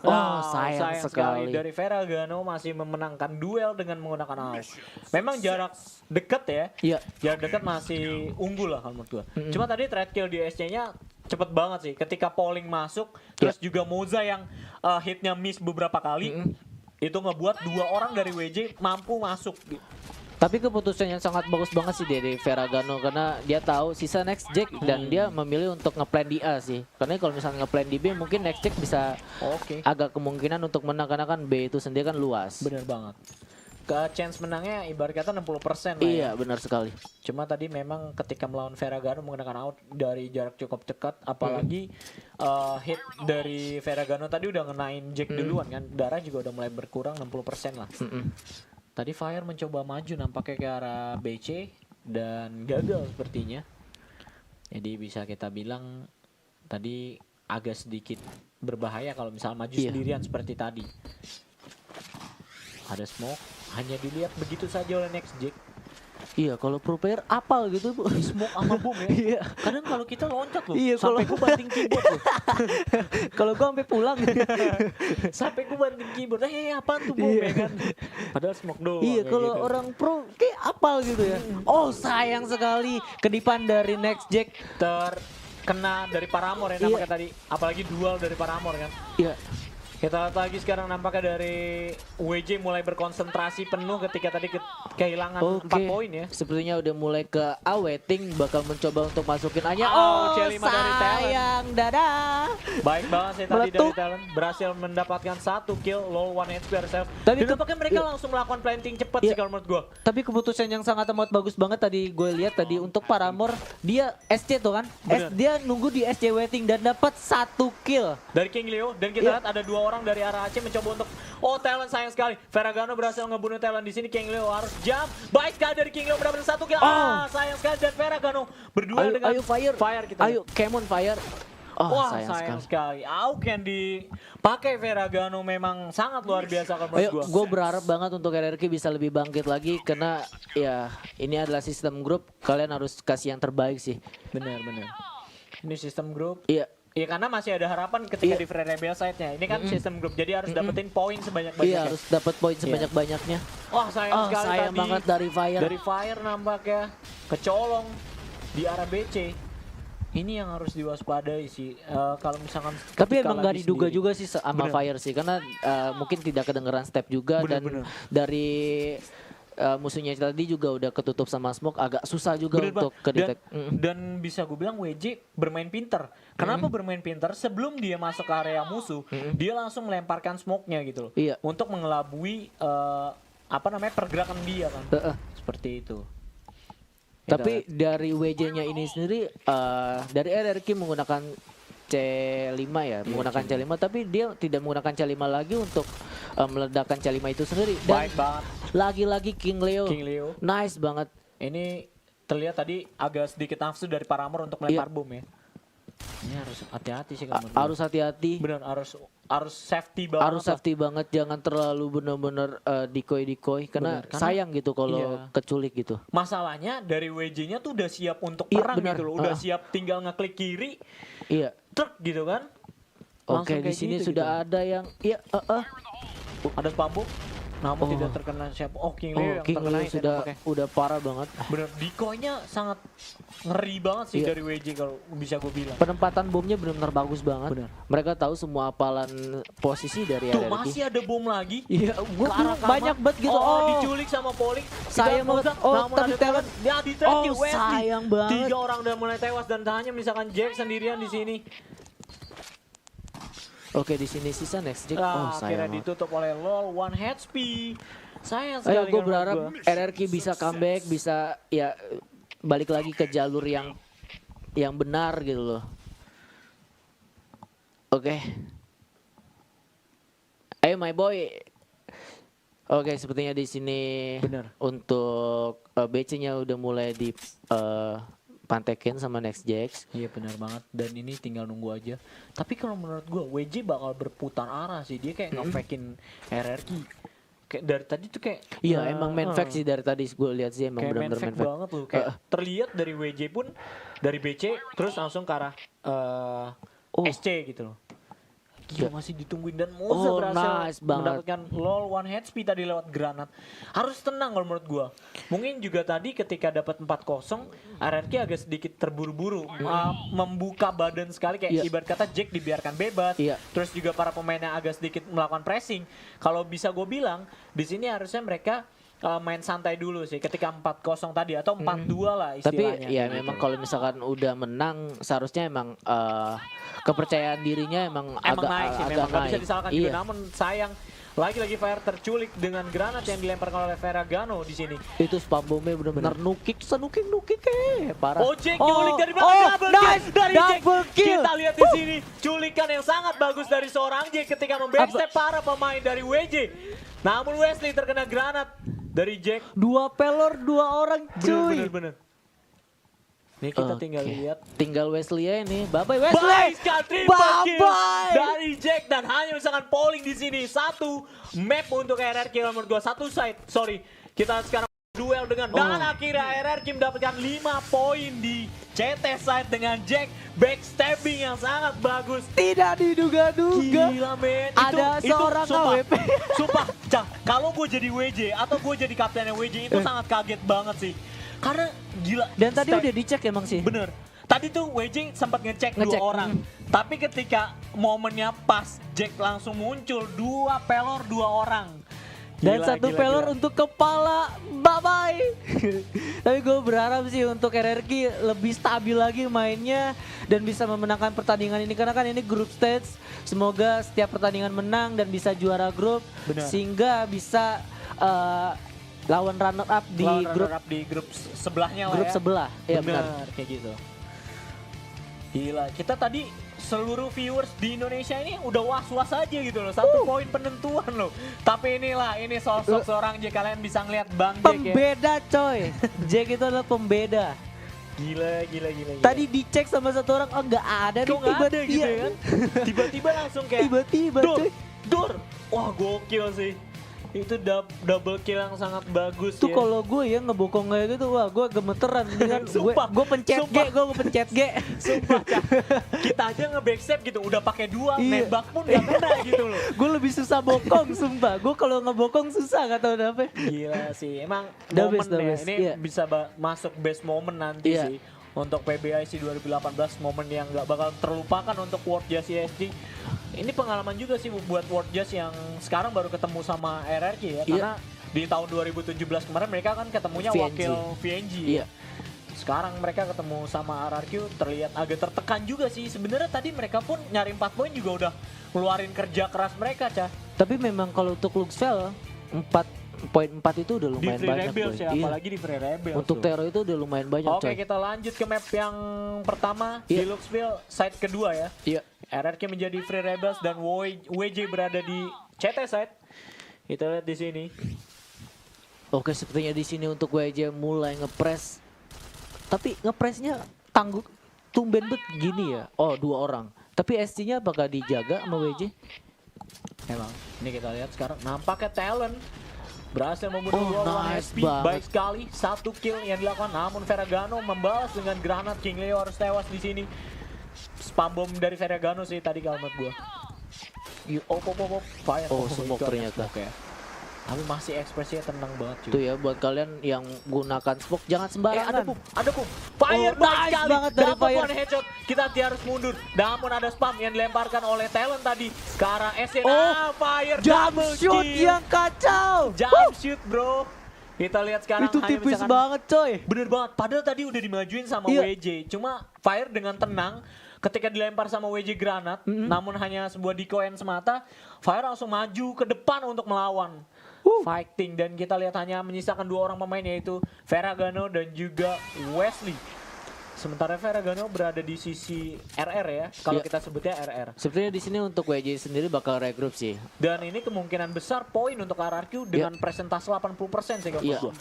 Oh, sayang sekali. Dari Ferragamo masih memenangkan duel dengan menggunakan AWP. Memang jarak dekat ya. Iya. Jarak dekat masih unggul lah kalau menurut gua. Cuma tadi trade kill di SC-nya cepet banget sih. Ketika Polling masuk, terus juga Moza yang hitnya miss beberapa kali, itu ngebuat 2 orang dari WJ mampu masuk. Tapi keputusan yang sangat bagus banget sih dari Ferragamo karena dia tahu sisa Next Jack dan dia memilih untuk ngeplan di A sih. Karena kalau misalnya ngeplan di B mungkin Next Jack bisa Oke. agak kemungkinan untuk menang karena kan B itu sendiri kan luas. Bener banget. Ke chance menangnya ibarat kata 60% lah Iya, ya. benar sekali. Cuma tadi memang ketika melawan Ferragamo menggunakan out dari jarak cukup dekat, apalagi hit dari Ferragamo tadi udah ngenain Jack duluan kan, darah juga udah mulai berkurang 60% lah. Tadi Fire mencoba maju nampaknya ke arah BC dan gagal sepertinya. Jadi bisa kita bilang tadi agak sedikit berbahaya kalau misal maju Iya. sendirian seperti tadi. Ada smoke, hanya dilihat begitu saja oleh Next Jack. Iya, kalau pro player apal gitu, Bu. Smoke sama bom ya. Iya. Kadang kalau kita loncat loh, Iya, sampai kalau- gue banting keyboard loh. Kalau gua sampai pulang. Sampai gue banting keyboard, apaan tuh bom Iya. ya kan. Padahal smoke doang. Iya, kayak kalau gitu. orang pro kayak apal gitu ya. Oh, sayang sekali kedipan dari Next Jack. terkena dari Paramore ya Iya. nampaknya tadi. Apalagi dual dari Paramore kan. Iya. Kita lihat lagi sekarang nampaknya dari WJ mulai berkonsentrasi penuh ketika tadi kehilangan 4 poin ya. Sepertinya udah mulai ke awaiting, bakal mencoba untuk masukin Anya. Oh, C5 dari Talon. sayang, dadah. Baik banget sih tadi Meletup. dari Talon, berhasil mendapatkan 1 kill, low 1 HP herself. Tapi Dan nampaknya mereka langsung melakukan planting cepat sih kalau menurut gua. Tapi keputusan yang sangat amat bagus banget tadi gue lihat tadi untuk Paramore, dia SC tuh kan, Bener. dia nunggu di SC waiting dan dapat 1 kill. Dari King Leo, dan kita lihat ada 2 orang dari arah Aceh mencoba untuk Talon sayang sekali. Ferragamo berhasil ngebunuh Talon di sini. King Leo harus jump. Baik sekali dari King Leo mendapatkan 1 kill. Sayang sekali, dan Ferragamo berdua dengan Ayo fire, kita. Ayo Kemon fire. Wah, sayang sekali. Auk yang dipakai Ferragamo memang sangat luar biasa kalau menurut Ayo, gua. gue berharap banget untuk RRQ bisa lebih bangkit lagi karena ya ini adalah sistem grup, kalian harus kasih yang terbaik sih. Benar. Ini sistem grup. Iya. Iya, karena masih ada harapan ketika Iya. di Free Rebel side-nya. Ini kan sistem grup, jadi harus dapetin poin Iya, sebanyak-banyaknya. harus dapat poin sebanyak-banyaknya. Wah, sayang sekali sayang tadi. banget dari Fire. Dari Fire nampaknya kecolong di arah BC. Ini yang harus diwaspadai sih. Kalau misalkan Tapi ketika emang gak lagi diduga sendiri. juga sih sama Bener. Fire sih, karena Mungkin tidak kedengeran step juga Bener. dan dari musuhnya tadi juga udah ketutup sama smoke, agak susah juga Bener, untuk Bang. kedetek. Dan bisa gue bilang WJ bermain pinter. Kenapa bermain pinter? Sebelum dia masuk ke area musuh, dia langsung melemparkan smoke-nya gitu loh. Iya. Untuk mengelabui pergerakan dia kan. Seperti itu. Tapi dari WJ-nya ini sendiri dari RRQ menggunakan C5 ya, menggunakan C5, tapi dia tidak menggunakan C5 lagi untuk meledakkan C5 itu sendiri. Dan Baik banget lagi-lagi King Leo. King Leo. Nice banget. Ini terlihat tadi agak sedikit nafsu dari Paramore untuk melempar bom ya. Ini harus hati-hati sih kalau menurut gue. Harus hati-hati. Bener, harus safety banget. Harus safety banget, jangan terlalu bener-bener decoy karena Bener, karena- sayang gitu kalau iya. keculik gitu. Masalahnya dari WJ-nya tuh udah siap untuk Iya, perang benar. gitu loh. Udah siap tinggal ngeklik kiri, Iya. truk gitu kan. Oke, Langsung di kayak sini gitu, sudah ada yang Ada pambuk, namun tidak terkena siapa. King Leo yang King terkena Leo itu sudah nampaknya. udah parah banget. Bener, decoy-nya sangat ngeri banget sih Iya. dari WJ kalau bisa gue bilang. Penempatan bomnya benar-benar bagus banget. Benar. Mereka tahu semua apalan posisi dari Tuh RRQ. masih ada bom lagi. Iya, Gue Ke arah kamar. banyak banget gitu. Diculik sama Polink. Sayang banget. Namun Tapi ada Talon. Ya di tracking Oh, Wesley. sayang banget. 3 orang udah mulai tewas dan hanya misalkan Jack sendirian di sini. Oke, di sini sisa next Jack. Akhirnya Sayang banget. ditutup oleh LOL 1 HP. Sayang sekali. Ayo, gue kalau berharap menurut gua. RRQ bisa comeback, bisa ya balik lagi ke jalur yang benar gitu loh. Oke. Ayo my boy. Oke, sepertinya di sini Bener. untuk BC-nya udah mulai di pantekin sama Next Jax. Iya benar banget, dan ini tinggal nunggu aja. Tapi kalau menurut gua WJ bakal berputar arah sih. Dia kayak nge-fakein RRQ. Kayak dari tadi tuh kayak Iya, emang main fact sih dari tadi gue lihat sih emang kayak main benar-benar fact main fact. banget loh. Kayak terlihat dari WJ pun dari BC terus langsung ke arah SC gitu loh. Gila, masih ditungguin dan Moza berhasil nice banget. mendapatkan LOL 1 HP tadi lewat granat. Harus tenang kalau menurut gua. Mungkin juga tadi ketika dapat 4-0 RRQ agak sedikit terburu-buru membuka badan sekali kayak Iya. ibarat kata Jack dibiarkan bebas. Iya. Terus juga para pemainnya agak sedikit melakukan pressing. Kalau bisa gue bilang di sini harusnya mereka main santai dulu sih ketika 4-0 tadi atau 4-2 lah istilahnya. Tapi ya memang kalau misalkan udah menang seharusnya emang kepercayaan dirinya emang Emang agak naik sih, agak memang gak bisa naik. disalahkan Iya. juga. Namun sayang lagi-lagi Fire terculik dengan granat yang dilemparkan oleh Ferragamo di sini. Itu spam bomnya benar-benar nukik, senukik parah. Oh, Jack nyulik dari belakang, double nice, kill dari Jack. double kill. Kita lihat di sini culikan yang sangat bagus dari seorang Jack ketika membackstep para pemain dari WJ. Namun Wesley terkena granat dari Jack. 2 pelor 2 orang cuy. Bener. Nih kita tinggal Oke. lihat. Tinggal Wesley ya ini. Bye-bye Wesley. Baik sekali triple kill Bye-bye. dari Jack dan hanya misalkan polling di sini satu map untuk RRQ menurut gua satu side. Sorry, kita sekarang duel dengan dan akhirnya RRQ mendapatkan 5 poin di CT side dengan Jack backstabbing yang sangat bagus. Tidak diduga-duga. Gila men, Ada seorang sumpah, AWP. sumpah, Cah, kalau gue jadi WJ atau gue jadi kaptennya WJ itu sangat kaget banget sih. Karena gila. Dan tadi step- udah dicek emang sih. Bener. Tadi tuh WJ sempat ngecek 2 Ngecek, orang. Tapi ketika momennya pas, Jack langsung muncul 2 pelor 2 orang. Dan Gila, satu gila, failure gila. untuk kepala, bye-bye. Tapi gue berharap sih untuk RRQ lebih stabil lagi mainnya dan bisa memenangkan pertandingan ini karena kan ini group stage. Semoga setiap pertandingan menang dan bisa juara grup Benar. sehingga bisa lawan runner up di Lawan grup runner up di grup sebelahnya lah grup ya. sebelah. Ya benar. Benar, kayak gitu. Gila, kita tadi seluruh viewers di Indonesia ini udah was-was aja gitu loh. Satu poin penentuan loh. Tapi inilah, ini sosok seorang Jack, kalian bisa ngeliat Bang Jack ya. Pembeda coy. Jack itu adalah pembeda. Gila, gila, gila, gila. Tadi dicek sama satu orang, oh nggak ada nih kok nggak ada gitu iya. ya kan? Tiba-tiba langsung kayak Tiba-tiba Dor, coy. Dor. Wah, gokil sih. Itu double kill yang sangat bagus Tuh ya. kalau gue ya ngebokong kayak gitu, wah gue gemeteran. Dengan Sumpah, gue pencet G, sumpah. gue pencet G. Sumpah, Cak. Kita aja nge-backstep gitu, udah pakai dua, Iya. nembak pun gak kena gitu loh. Gue lebih susah bokong, sumpah. Gue kalau ngebokong susah, gak tau kenapa. Gila sih, emang The momen best, the ya, best, ini iya. bisa masuk best moment nanti Iya. sih. Untuk PBIC 2018, momen yang gak bakal terlupakan untuk World Jazz ESG. Ini pengalaman juga sih buat World Jazz yang sekarang baru ketemu sama RRQ ya. Iya. Karena di tahun 2017 kemarin mereka kan ketemunya VNG. wakil VNG. Iya. Sekarang mereka ketemu sama RRQ terlihat agak tertekan juga sih. Sebenarnya tadi mereka pun nyari 4 poin juga udah ngeluarin kerja keras mereka, Cah. Tapi memang kalau untuk Luxvel, 4.4 itu udah Di lumayan Free banyak. Rebels boy. ya, Iya. apalagi di Free Rebels. Untuk tuh. Tero itu udah lumayan banyak Oke, coy. kita lanjut ke map yang pertama Iya. di Luxville, side kedua ya. Iya. RRQ menjadi Free Rebels dan WJ berada di CT side. Kita lihat di sini. Oke, sepertinya di sini untuk WJ mulai ngepres. Tapi ngepresnya tangguh tumben bet gini ya. Oh, 2 orang. Tapi SC-nya apakah dijaga sama WJ? Emang, ini kita lihat sekarang nampaknya talent berhasil membunuh Oh, lawan nice SP. banget. Baik sekali, 1 kill yang dilakukan. Namun Ferragamo membalas dengan granat. King Leo harus tewas di sini. Spam bom dari Ferragamo sih tadi kalau menurut gua. Fire. Oh, smoke itu ada ternyata. smoke ya. Tapi masih ekspresinya tenang banget cuy. Tuh ya buat kalian yang gunakan smoke jangan sembarangan. ada pum. Fire Oh, baik nice sekali. banget dari Dapat Fire. one headshot. Kita harus mundur. Namun ada spam yang dilemparkan oleh talent tadi ke arah SN. Oh, Fire Jump double shoot kill. yang kacau. Jump shoot bro. Kita lihat sekarang Itu hanya tipis misalkan- banget coy. Bener banget. Padahal tadi udah dimajuin sama Iya. WJ. Cuma Fire dengan tenang. Ketika dilempar sama WJ granat, namun hanya sebuah decoy semata, Fire langsung maju ke depan untuk melawan. Fighting, dan kita lihat hanya menyisakan 2 orang pemain yaitu Ferragamo dan juga Wesley. Sementara Ferragamo berada di sisi RR ya, kalau Iya. kita sebutnya RR. Sepertinya di sini untuk WJ sendiri bakal regroup sih. Dan ini kemungkinan besar poin untuk RRQ dengan presentase 80% sih kalau Iya. menurut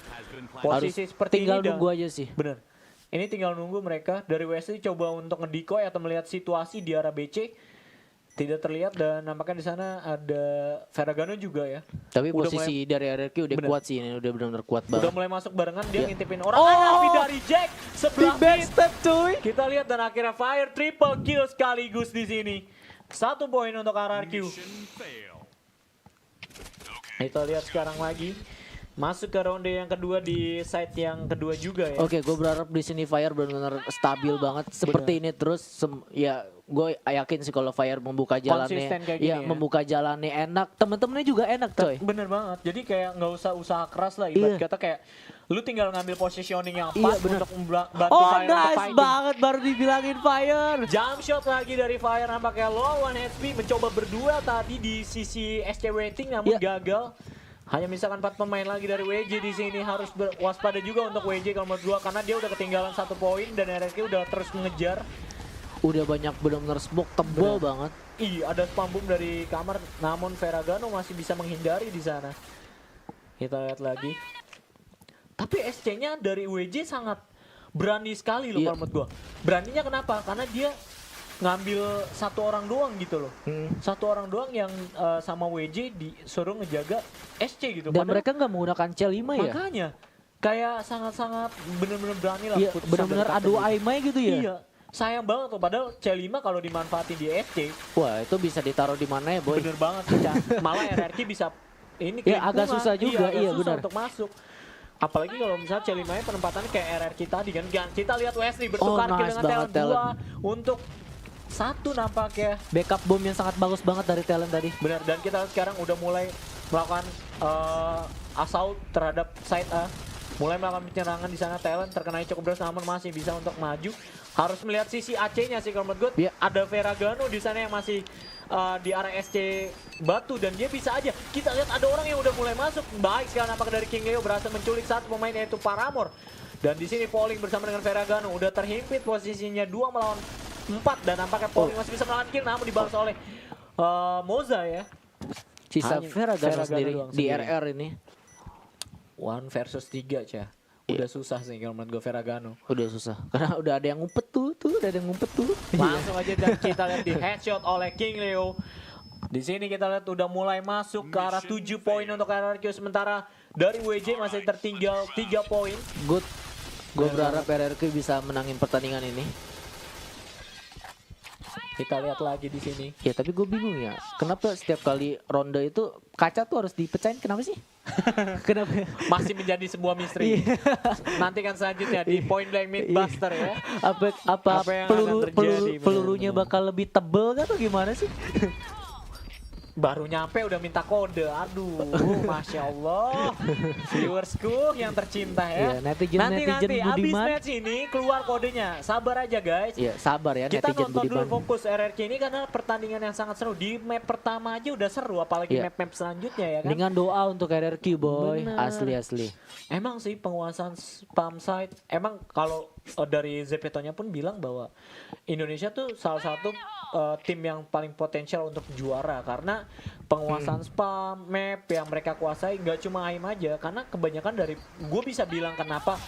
gua. Posisi seperti tinggal ini nunggu aja sih. Bener. Ini tinggal nunggu mereka dari Wesley coba untuk ngedecoy atau melihat situasi di arah BC. Tidak terlihat dan nampaknya di sana ada Ferragamo juga ya. Tapi Udah posisi dari RRQ udah Bener. kuat sih ini, udah benar-benar kuat Udah banget. mulai masuk barengan, dia Iya. ngintipin orang. Oh! Tapi dari Jack Di sebelah mid. backstep cuy. Kita lihat dan akhirnya Fire triple kill sekaligus di sini. 1 poin untuk RRQ. Kita lihat sekarang lagi. Masuk ke ronde yang kedua di side yang kedua juga ya. Oke, gue berharap di sini Fire benar-benar stabil banget seperti ini terus. Ya, gue yakin sih kalau Fire membuka jalannya, Konsisten kayak gini ya, ya. membuka jalannya enak. Temen-temennya juga enak, coy. Bener banget. Jadi kayak nggak usah usaha keras lah. Iya. Ibarat kata kayak lu tinggal ngambil positioning yang Iya, pas bener. untuk bantu Oh, Fire untuk nice fighting. banget baru dibilangin Fire. Jump shot lagi dari Fire, nampaknya low 1 HP mencoba berduel tadi di sisi SC Waiting namun Iya. gagal. Hanya misalkan 4 pemain lagi dari WJ di sini, harus waspada juga untuk WJ kalau menurut gua karena dia udah ketinggalan 1 poin dan RRQ udah terus mengejar. Udah banyak benar-benar smoke tebal banget. Ih, ada spam boom dari kamar namun Ferragamo masih bisa menghindari di sana. Kita lihat lagi. Tapi SC-nya dari WJ sangat berani sekali loh Iya. kalau menurut gua. Beraninya kenapa? Karena dia ngambil 1 orang doang gitu loh. 1 orang doang yang sama WJ disuruh ngejaga SC gitu. Dan Padahal mereka nggak menggunakan C5 ya? makanya kayak sangat-sangat bener-bener berani lah. Iya, putusan benar-benar dari adu captain. aimai gitu ya? Iya. Sayang banget tuh, padahal C5 kalau dimanfaatin di SC, Wah, itu bisa ditaruh di mana ya, boy? bener banget sih, Cak. Malah RRQ bisa ini Ya, agak kelimpungan. susah juga, agak iya, susah benar. untuk masuk. Apalagi kalau misalnya C5-nya penempatannya kayak RRQ tadi kan. Kita lihat Wesley bertukar Oh, kill nice dengan banget, talent 2 untuk 1 nampaknya. Backup bom yang sangat bagus banget dari talent tadi. Benar, dan kita sekarang udah mulai melakukan assault terhadap side A. Mulai melakukan penyerangan di sana, Talent terkena cukup berat namun masih bisa untuk maju. Harus melihat sisi AC-nya sih kalau menurut gue. Iya. Ada Ferragamo di sana yang masih di area SC batu dan dia bisa aja. Kita lihat ada orang yang udah mulai masuk. Baik sekali nampaknya dari King Leo berhasil menculik satu pemain yaitu Paramore. Dan di sini Polling bersama dengan Ferragamo udah terhimpit posisinya 2 melawan 4 dan nampaknya Polling masih bisa melawan kill namun dibalas oleh Moza ya. Sisa Hanya Ferragamo sendiri doang di sendiri. RR ini. 1 versus 3 Cah. Udah susah sih kalau menurut gue Ferragamo. Udah susah karena udah ada yang ngumpet tuh udah ada yang ngumpet tuh. Langsung aja dan kita lihat di headshot oleh King Leo. Di sini kita lihat udah mulai masuk ke arah 7 poin untuk RRQ sementara dari WJ masih tertinggal 3 poin. Good. Gue berharap RRQ bisa menangin pertandingan ini. Kita lihat lagi di sini. Ya tapi gue bingung ya, kenapa setiap kali ronde itu kaca tuh harus dipecahin? Kenapa sih? Kenapa? Masih menjadi sebuah misteri. Iya. Nantikan selanjutnya di Point Blank Midbuster ya. Apa Apa yang akan terjadi, pelurunya benar-benar. bakal lebih tebel kan atau gimana sih? Baru nyampe udah minta kode. Aduh, Masya Allah. Viewersku yang tercinta ya. Iya, netizen Nanti abis budiman. match ini keluar kodenya. Sabar aja guys. Iya sabar ya Kita netizen nonton dulu budiman. fokus RRQ ini karena pertandingan yang sangat seru. Di map pertama aja udah seru, apalagi Iya. map-map selanjutnya ya kan. Dengan doa untuk RRQ boy, Bener. asli. Emang sih penguasaan spam site. Emang kalau dari Zepeto-nya pun bilang bahwa Indonesia tuh salah satu tim yang paling potensial untuk juara karena penguasaan spam map yang mereka kuasai nggak cuma AIM aja karena kebanyakan dari gue bisa bilang kenapa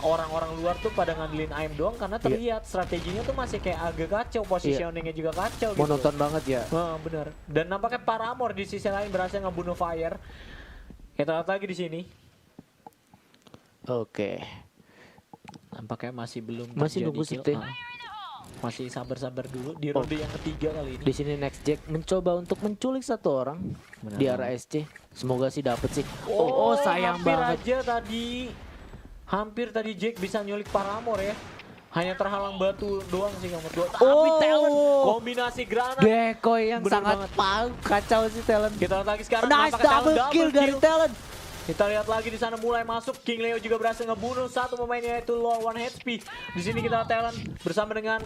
orang-orang luar tuh pada ngandelin AIM doang karena terlihat strateginya tuh masih kayak agak kacau, positioningnya juga kacau gitu. Monoton banget ya. Bener. Dan nampaknya Paramore di sisi lain berhasil ngebunuh Fire. Kita lihat lagi di sini. Oke. Nampaknya masih belum Masih terjadi nunggu kill. sih. Masih sabar-sabar dulu di ronde yang ketiga kali ini. Di sini Next Jack mencoba untuk menculik satu orang Benar. di arah SC. Semoga sih dapet sih. Sayang hampir banget. aja tadi. Hampir tadi Jack bisa nyulik Paramore ya. Hanya terhalang batu doang sih kamu dua. Tapi Talent kombinasi granat. Decoy yang Bener sangat banget. kacau sih Talent. Kita lihat lagi sekarang Nice nampaknya Talent double kill dari Talent. Kita lihat lagi di sana mulai masuk. King Leo juga berhasil ngebunuh satu pemainnya yaitu Law 1 HP. Di sini kita Talent bersama dengan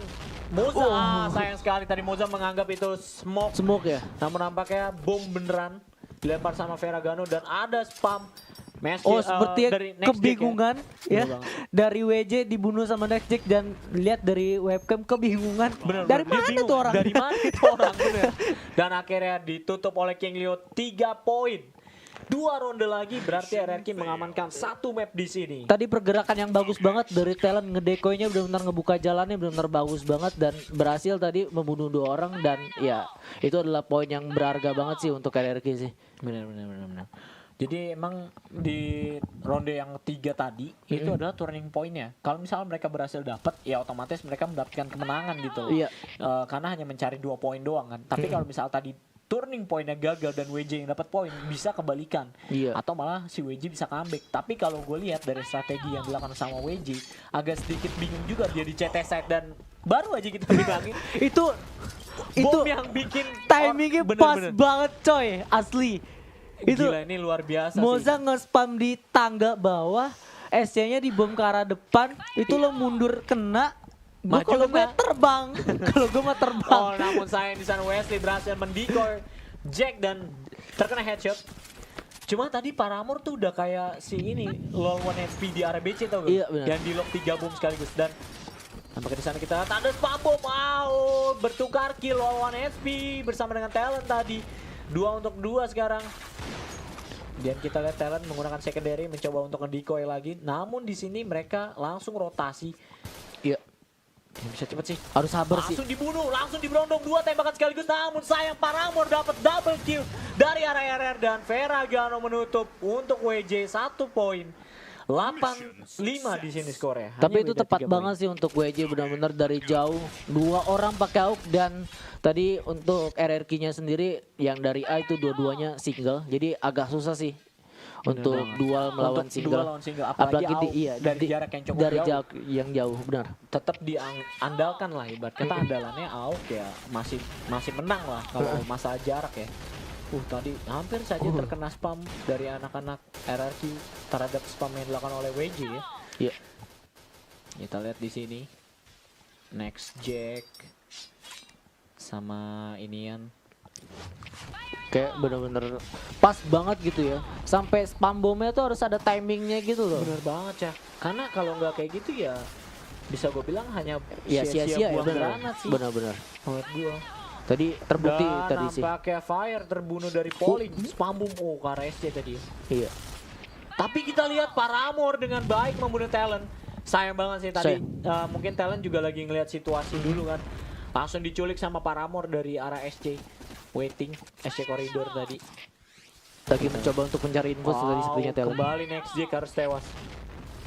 Moza. Sayang sekali tadi Moza menganggap itu smoke. Smoke ya. Namun nampaknya bom beneran dilempar sama Ferragamo dan ada spam. Sepertinya dari Next Jack kebingungan ya. Bener banget. Dari WJ dibunuh sama Next Jack dan lihat dari webcam kebingungan. Bener, Dari dia mana bingung. tuh orang? Dari mana itu orang bener. Dan akhirnya ditutup oleh King Leo 3 poin. 2 ronde lagi berarti RRQ mengamankan 1 map di sini. Tadi pergerakan yang bagus banget dari Talent, ngedekoynya benar-benar ngebuka jalannya benar-benar bagus banget dan berhasil tadi membunuh 2 orang dan ya itu adalah poin yang berharga banget sih untuk RRQ sih. Benar. Jadi emang di ronde yang ketiga tadi itu adalah turning pointnya. Kalau misalnya mereka berhasil dapat, ya otomatis mereka mendapatkan kemenangan gitu. Iya. Karena hanya mencari 2 poin doang kan. Tapi kalau misalnya tadi turning pointnya gagal dan WJ yang dapat poin, bisa kebalikan. Iya. Atau malah si WJ bisa comeback. Tapi kalau gue lihat dari strategi yang dilakukan sama WJ, agak sedikit bingung juga dia di CT side dan baru aja kita bilangin Itu bom yang bikin timingnya pas bener-bener. banget coy, asli. Itu Gila, ini luar biasa Moza sih. nge-spam di tangga bawah, SC-nya dibom ke arah depan, itu lo mundur kena. Gua Maju kalau gue kena. terbang, kalau gue mah terbang. Oh, namun sayang di sana Wesley berhasil mendecoy Jack dan terkena headshot. Cuma tadi Paramore tuh udah kayak si ini LoL 1 HP di area BC tau gak? Iya, benar. Yang di lock 3 boom sekaligus dan nampaknya di sana kita lihat ada spam bom. Wow, bertukar kill LoL 1 HP bersama dengan Talent tadi. 2 untuk 2 sekarang. Dan kita lihat Talent menggunakan secondary mencoba untuk nge-decoy lagi. Namun di sini mereka langsung rotasi. Iya, Bisa cepet sih. harus sabar sih. Langsung dibunuh, langsung diberondong 2 tembakan sekaligus. Namun sayang Paramore dapat double kill dari area RR dan Ferragamo menutup untuk WJ 1 poin. 8-5 di sini skornya. Tapi Hanya itu beda tepat 3 poin. banget sih untuk WJ, benar-benar dari jauh 2 orang pakai AUK dan tadi untuk RRQ-nya sendiri yang dari A itu dua-duanya single. Jadi agak susah sih untuk banget. dual melawan Untuk single. dual lawan single, apalagi AUK dari jarak yang cukup dari jauh. jarak yang jauh, benar. Tetap diandalkan lah ibarat kata andalannya AUK ya masih menang lah kalau masalah jarak ya. Tadi hampir saja terkena spam dari anak-anak RRQ terhadap spam yang dilakukan oleh WJ ya. Iya. Kita lihat di sini. Next Jack sama inian. Kayak bener-bener pas banget gitu ya. Sampai spam bomnya tuh harus ada timingnya gitu loh. Bener banget ya. Karena kalau nggak kayak gitu ya bisa gue bilang hanya Ya sia-sia ya, buang bener. granat sih. Bener-bener. Menurut gue. Tadi terbukti Dan tadi sih. nampaknya Fire terbunuh dari Polling. Spam boom ke arah SC tadi. Iya. Tapi kita lihat Paramore dengan baik membunuh Talon. Sayang banget sih tadi. Mungkin Talon juga lagi ngelihat situasi dulu kan. Langsung diculik sama Paramore dari arah SC. Waiting SC koridor tadi. Lagi mencoba untuk mencari info tadi sepertinya Talon. Kembali next Jack harus tewas.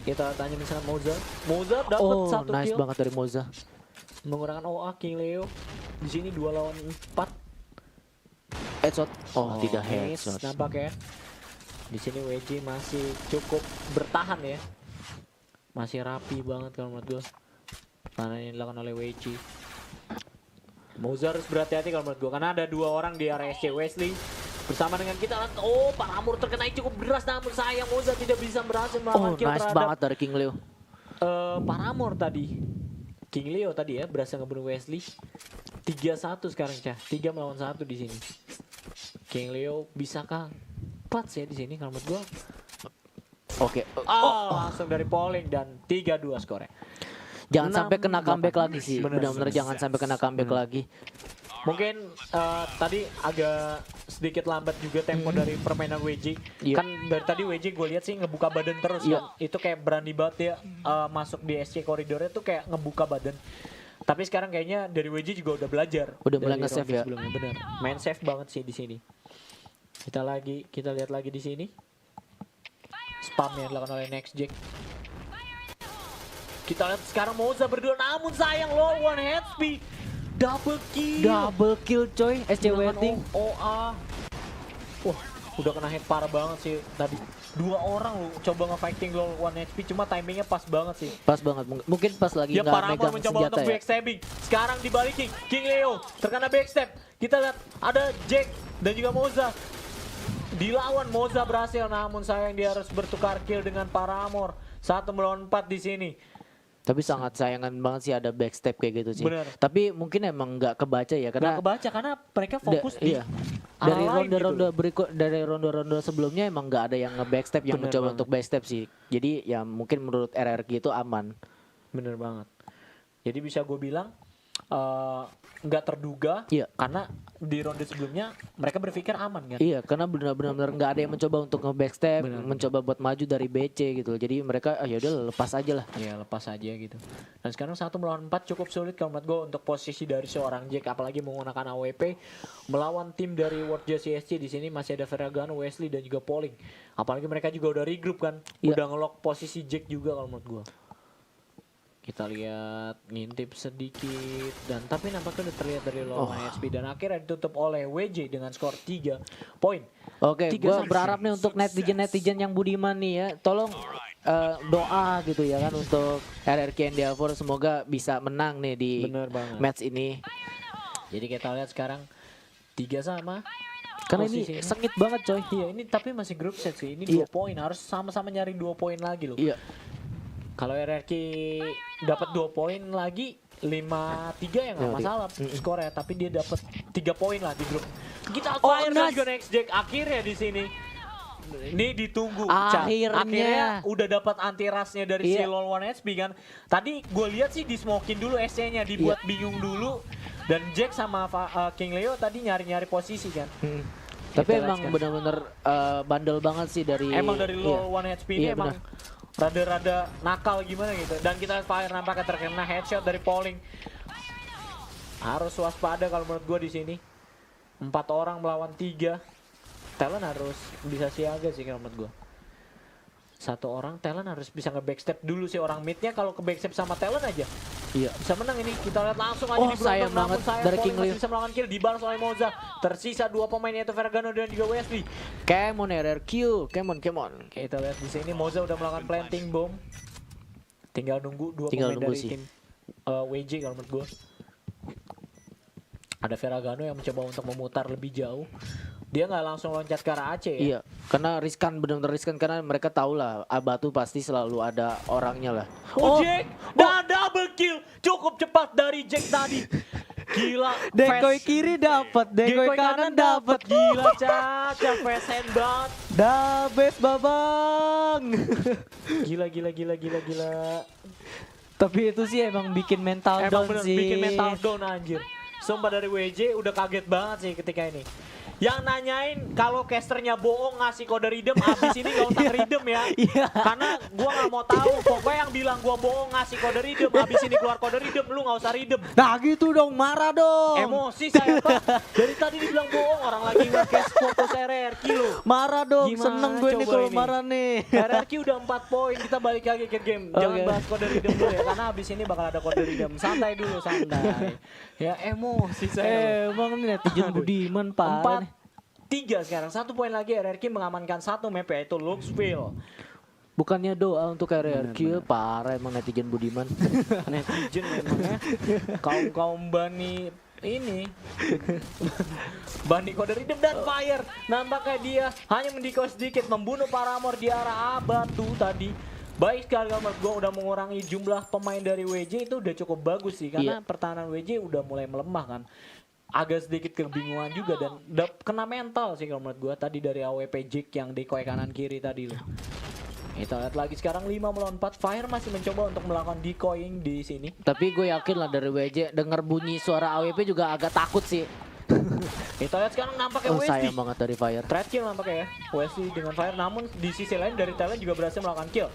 Kita tanya misalnya Moza. Moza dapat Oh, satu nice kill. banget dari Moza. Menggunakan OA King Leo. Di sini 2 lawan 4. Headshot. Oh, tidak miss headshot. nampaknya. Di sini WJ masih cukup bertahan ya. Masih rapi banget kalau menurut gue. Karena yang dilakukan oleh WJ. Moza harus berhati-hati kalau menurut gue. Karena ada 2 orang di area SC. Wesley bersama dengan kita. Oh, Paramore terkena cukup deras. Namun sayang Moza tidak bisa berhasil melawan Oh, kill nice terhadap banget dari King Leo. Paramore tadi. King Leo tadi ya berhasil ngebunuh Wesley. 3-1 sekarang Cah. 3 melawan 1 di sini. King Leo bisakah 4 ya di sini kalau menurut gua. Oke. Langsung dari Polling dan 3-2 skornya. Jangan 6, sampai kena comeback 8. lagi sih. Bener. Benar-benar jangan sampai kena comeback lagi. Mungkin tadi agak sedikit lambat juga tempo dari permainan WJ. Iya. Kan dari tadi WJ gue lihat sih ngebuka badan terus Iya. kan. Itu kayak berani banget ya masuk di SC koridornya tuh kayak ngebuka badan. Tapi sekarang kayaknya dari WJ juga udah belajar. Udah mulai dari nge-save ronde ya. sebelumnya, bener. Main safe banget sih di sini. Kita lihat lagi di sini. Spam yang dilakukan oleh Next Jack. Kita lihat sekarang Moza berdua, namun sayang low 1 HP. Double kill. Double kill coy, SC Dengan waiting. OA. Wah, udah kena hit parah banget sih tadi. 2 orang lu coba nge-fighting low 1 HP, cuma timingnya pas banget sih. Pas banget, mungkin pas lagi Ya nggak Paramore megang mencoba senjata untuk ya. backstabbing. Sekarang dibalikin, King Leo terkena backstab. Kita lihat ada Jack dan juga Moza. Dilawan Moza berhasil, namun sayang dia harus bertukar kill dengan Paramore. 1 melawan 4 di sini. Tapi sangat sayangan banget sih ada backstep kayak gitu sih. Bener. Tapi mungkin emang nggak kebaca ya karena Nggak kebaca karena mereka fokus di iya. arah Dari lain ronde-ronde gitu. berikut, dari ronde-ronde sebelumnya emang nggak ada yang nge-backstep yang Bener mencoba banget. untuk backstep sih. Jadi ya mungkin menurut RRQ itu aman. Bener banget. Jadi bisa gue bilang nggak terduga Iya. karena di ronde sebelumnya mereka berpikir aman kan. Iya, karena benar-benar nggak ada yang mencoba untuk nge-backstep, Bener. mencoba buat maju dari BC gitu. Jadi mereka ya udah lepas aja lah. Ya lepas aja gitu. Dan sekarang 1 melawan 4 cukup sulit kalau menurut gue untuk posisi dari seorang Jack, apalagi menggunakan AWP melawan tim dari World Jersey SC. Di sini masih ada Ferragamo, Wesley dan juga Polling. Apalagi mereka juga udah regroup kan, Iya. udah ngelock posisi Jack juga kalau menurut gue. Kita lihat ngintip sedikit dan tapi nampaknya udah terlihat dari lawan HP dan akhirnya ditutup oleh WJ dengan skor 3 poin. Oke, Tiga gue sama. berharap nih untuk netizen yang budiman nih ya, tolong doa gitu ya kan untuk RRQ Endeavor semoga bisa menang nih di Bener banget. match ini. Jadi kita lihat sekarang 3 sama. Karena ini Posisinya. sengit banget coy. Iya, ini tapi masih grup set sih. Ini 2 Iya. poin, harus sama-sama nyari 2 poin lagi loh. Iya. Kalau RRQ dapat 2 poin lagi 5-3 ya nggak 5-3. masalah skornya, tapi dia dapat 3 poin lah di grup. Kita Oh, fire dan nice. juga Next Jack akhirnya di sini. Ini ditunggu. Cak. Akhirnya. Udah dapat anti rasnya dari si Iya. LOL 1HP kan. Tadi gue lihat sih di smokin dulu SC-nya, dibuat Iya. bingung dulu. Dan Jack sama King Leo tadi nyari-nyari posisi kan. Tapi Kita lihat emang sekarang. benar-benar bandel banget sih dari Emang dari iya. low 1HP ini Iya, emang benar. rada-rada nakal gimana gitu. Dan kita fire nampaknya terkena headshot dari Polling. Harus waspada kalau menurut gue di sini. 4 orang melawan 3. Talon harus bisa siaga sih kalau menurut gue. 1 orang Talon harus bisa nge-backstep dulu sih orang midnya. Kalau ke backstep sama Talon aja Iya. bisa menang ini. Kita lihat langsung aja Oh, di sayang banget dari King masih Leo. bisa melakukan kill. Dibalas oleh Moza. Tersisa 2 pemain yaitu Ferragamo dan juga Wesley. Come on RRQ, come on. Kita lihat di sini Moza udah melakukan planting bomb. Tinggal nunggu 2 Tinggal pemain nunggu dari sih. tim WJ kalau menurut gue. Ada Ferragamo yang mencoba untuk memutar lebih jauh. Dia nggak langsung loncat ke arah Aceh ya. Iya, karena riskan, benar-benar riskan karena mereka tahu lah Batu pasti selalu ada orangnya lah. Jack dan double kill cukup cepat dari Jack tadi. Gila. Decoy fast. kiri dapat, decoy kanan dapat. Gila Caca, fast hand banget. Dabes babang. Gila. Tapi itu sih emang bikin mental Emang down bener sih. bikin mental down anjir. Sumpah dari WJ udah kaget banget sih ketika ini. Yang nanyain kalau casternya bohong ngasih kode redeem, abis ini gak usah redeem ya. Iya. Karena gua gak mau tahu. Pokoknya yang bilang gua bohong ngasih kode redeem, abis ini keluar kode redeem, lu gak usah redeem. Nah gitu dong, marah dong. Emosi saya Pak. Dari tadi dibilang bohong, orang lagi nge-cash fokus RRQ lo. Marah dong, Gimana seneng gue nih coba kalau ini? marah nih. RRQ udah 4 poin, kita balik lagi ke game. Jangan Oke. bahas kode redeem dulu ya, karena abis ini bakal ada kode redeem. Santai dulu, santai. Ya emosi saya. Emang nih netizen Aduh. budiman parah nih. 4-3 sekarang, 1 poin lagi RRQ mengamankan 1 map yaitu Luxville. Bukannya doa untuk RRQ, parah emang netizen budiman. Netizen memang ya, kaum bani ini bani kode redeem dan fire. Nampaknya dia hanya mendikau sedikit membunuh Paramore di arah Batu tadi. Baik sekali kalau menurut gue udah mengurangi jumlah pemain dari WJ itu udah cukup bagus sih. Karena pertahanan WJ udah mulai melemah kan. Agak sedikit kebingungan juga dan kena mental sih kalau menurut gue tadi dari AWP Jack yang decoy kanan kiri tadi loh. Kita lihat lagi sekarang 5 melawan 4. Fire masih mencoba untuk melakukan decoying di sini. Tapi gue yakin lah dari WJ denger bunyi suara AWP juga agak takut sih. Kita lihat sekarang nampaknya Oh, Wesley. sayang banget dari Fire. Threat kill nampaknya ya. Wesley dengan Fire, namun di sisi lain dari Talent juga berhasil melakukan kill.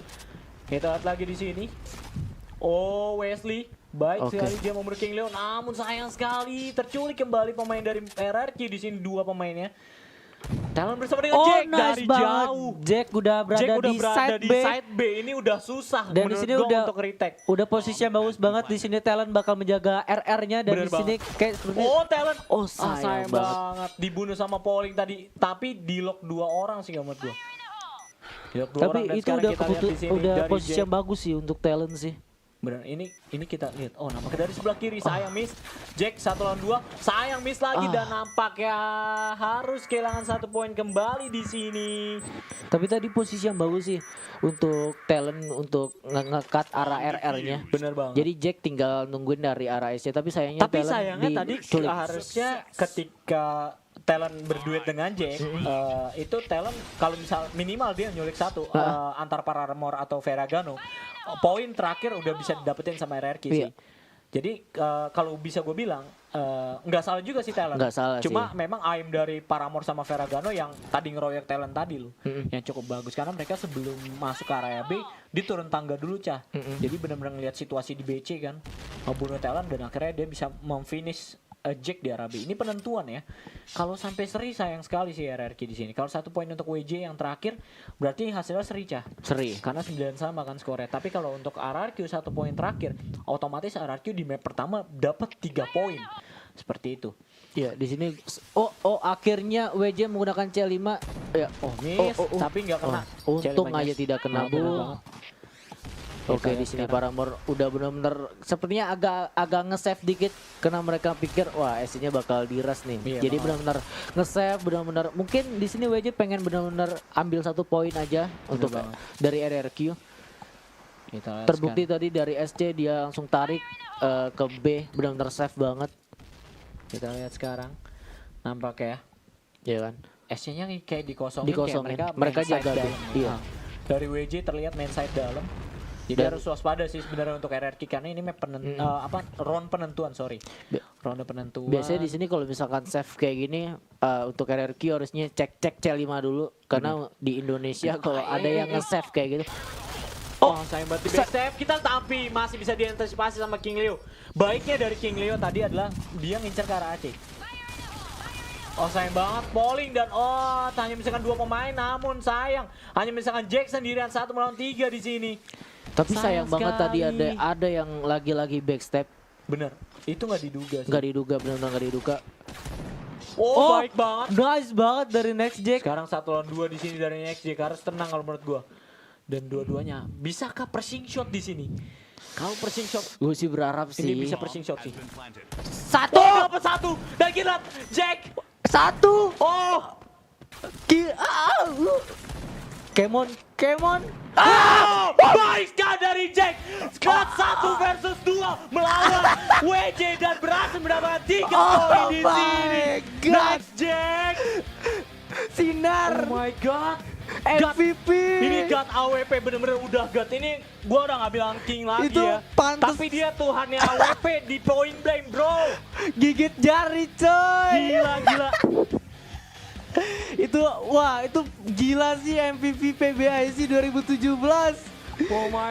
Kita lihat lagi di sini. Oh, Wesley. Baik Oke. sekali dia memberi King Leo, namun sayang sekali terculik kembali pemain dari RRQ di sini, 2 pemainnya. Talent bersama dengan Jack nice dari banget. jauh. Jack udah berada Jack udah di berada side di B. side B. Ini udah susah Dan di menurut sini gua udah untuk retake. Udah posisinya bagus banget di sini. Talent bakal menjaga RR-nya dan Bener di sini kayak seperti Oh, Talent. Oh, sayang sayang banget. banget. Dibunuh sama Pauling tadi, tapi di lock 2 orang sih menurut gua. Di lock 2 tapi orang dan itu sekarang udah kita lihat di sini udah dari posisi Jack. yang bagus sih untuk Talent sih. Bener, ini kita lihat. Oh, nampaknya dari sebelah kiri sayang miss. Jack 1 lawan 2, sayang miss lagi dan nampaknya harus kehilangan 1 poin kembali di sini. Tapi tadi posisi yang bagus sih untuk Talent untuk nge-cut arah RR-nya. Bener banget. Jadi Jack tinggal nungguin dari arah SC tapi sayangnya Tapi Talent sayangnya tadi diculik. harusnya ketika Talent berduet dengan Jack, itu Talent kalau misal minimal dia nyulik 1 antar Paramore atau Ferragamo, poin terakhir udah bisa didapetin sama RRQ sih. Iya. Jadi kalau bisa gue bilang nggak salah juga sih Talent. Nggak salah Cuma sih. memang aim dari Paramore sama Ferragamo yang tadi ngeroyok Talent tadi loh, yang cukup bagus karena mereka sebelum masuk ke area B diturun tangga dulu Cah. Jadi benar-benar ngeliat situasi di BC kan, membunuh Talent dan akhirnya dia bisa memfinish Jack di arah B. Ini penentuan ya. Kalau sampai seri sayang sekali sih RRQ di sini. Kalau 1 poin untuk WJ yang terakhir berarti hasilnya seri Cah. Seri. Karena 9 sama kan skornya. Tapi kalau untuk RRQ 1 poin terakhir, otomatis RRQ di map pertama dapat 3 poin. Seperti itu. Iya, di sini akhirnya WJ menggunakan C5 ya. Miss, tapi nggak kena. Untung C5-nya. aja tidak kena, Bener Bu. banget. Oke, Kita di sini sekarang. Paramore udah benar-benar sepertinya agak nge-save dikit karena mereka pikir wah SC-nya bakal diras nih. Iya, Jadi banget. benar-benar nge-save, benar-benar mungkin di sini WJ pengen benar-benar ambil 1 poin aja untuk banget. dari RRQ. Kita lihat Terbukti tadi dari SC dia langsung tarik ke B, benar-benar save banget. Kita lihat sekarang. Nampak ya. Ya kan? SC-nya kayak dikosongin. Dikosongin. Kayak Mereka main side jaga dalam. B. Iya. Nah, dari WJ terlihat main side dalam. Jadi Dan- harus waspada sih sebenarnya untuk RRQ karena ini map round penentuan, sorry. Ronde penentuan. Biasanya di sini kalau misalkan save kayak gini untuk RRQ harusnya cek C5 dulu karena di Indonesia kalau ada yang nge-save kayak gitu. Oh, sayang banget di backstep kita, tapi masih bisa diantisipasi sama King Leo. Baiknya dari King Leo tadi adalah dia ngincer ke arah Aceh. Oh, sayang banget Pauling dan hanya misalkan 2 pemain, namun sayang hanya misalkan Jack sendirian 1 melawan 3 di sini. Tapi sayang banget tadi sekali. ada yang lagi-lagi backstep, Bener, itu nggak diduga sih. nggak diduga, benar-benar nggak diduga. Baik banget. Nice banget dari Next Jack. Sekarang 1 lawan 2 di sini dari NXJ, harus tenang kalau menurut gua. Dan dua-duanya bisakah pressing shot di sini? Kalau pressing shot Gue sih berharap sih. ini bisa pressing shot sih. Satu. Oh, dapat satu. Dan kita Jack. Satu. Oh. Kemon. Oh, baik dari Jack. Squad 1 versus 2 melawan WJ dan berhasil mendapatkan 3 poin di my sini. God. Nice Jack. Sinar. Oh my god. MVP. Ini God AWP bener-bener udah God. Ini gua udah gak bilang king lagi Itu ya. pantes. Tapi dia Tuhannya AWP di point blank bro. Gigit jari coy. Gila. Itu gila sih MVP PBIC 2017. Oh my